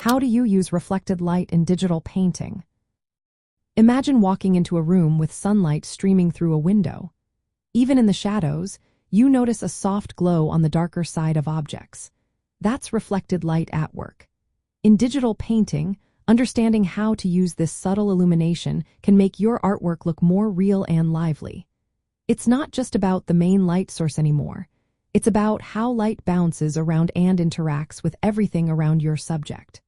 How do you use reflected light in digital painting? Imagine walking into a room with sunlight streaming through a window. Even in the shadows, you notice a soft glow on the darker side of objects. That's reflected light at work. In digital painting, understanding how to use this subtle illumination can make your artwork look more real and lively. It's not just about the main light source anymore. It's about how light bounces around and interacts with everything around your subject.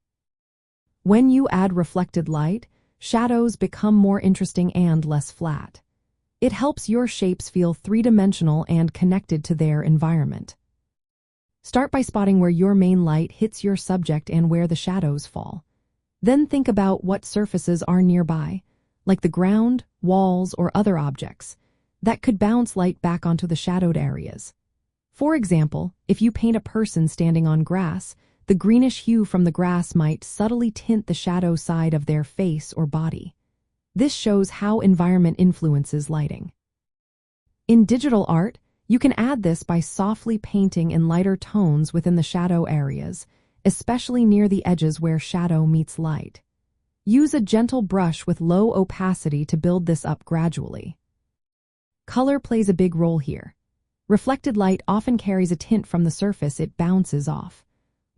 When you add reflected light, shadows become more interesting and less flat. It helps your shapes feel three-dimensional and connected to their environment. Start by spotting where your main light hits your subject and where the shadows fall. Then think about what surfaces are nearby, like the ground, walls, or other objects, that could bounce light back onto the shadowed areas. For example, if you paint a person standing on grass, the greenish hue from the grass might subtly tint the shadow side of their face or body. This shows how environment influences lighting. In digital art, you can add this by softly painting in lighter tones within the shadow areas, especially near the edges where shadow meets light. Use a gentle brush with low opacity to build this up gradually. Color plays a big role here. Reflected light often carries a tint from the surface it bounces off.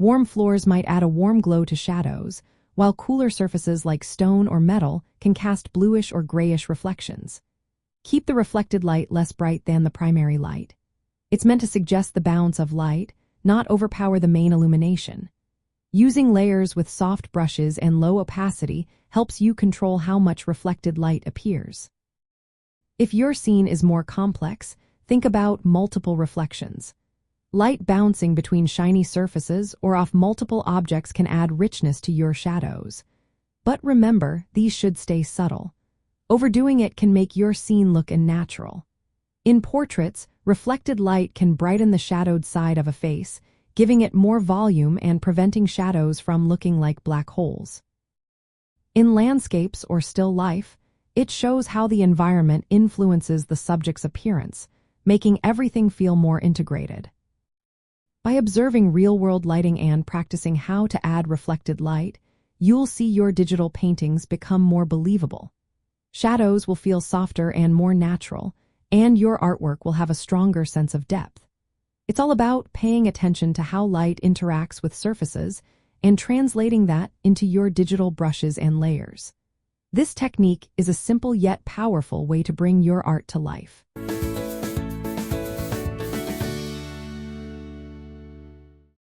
Warm floors might add a warm glow to shadows, while cooler surfaces like stone or metal can cast bluish or grayish reflections. Keep the reflected light less bright than the primary light. It's meant to suggest the bounce of light, not overpower the main illumination. Using layers with soft brushes and low opacity helps you control how much reflected light appears. If your scene is more complex, think about multiple reflections. Light bouncing between shiny surfaces or off multiple objects can add richness to your shadows. But remember, these should stay subtle. Overdoing it can make your scene look unnatural. In portraits, reflected light can brighten the shadowed side of a face, giving it more volume and preventing shadows from looking like black holes. In landscapes or still life, it shows how the environment influences the subject's appearance, making everything feel more integrated. By observing real-world lighting and practicing how to add reflected light, you'll see your digital paintings become more believable. Shadows will feel softer and more natural, and your artwork will have a stronger sense of depth. It's all about paying attention to how light interacts with surfaces and translating that into your digital brushes and layers. This technique is a simple yet powerful way to bring your art to life.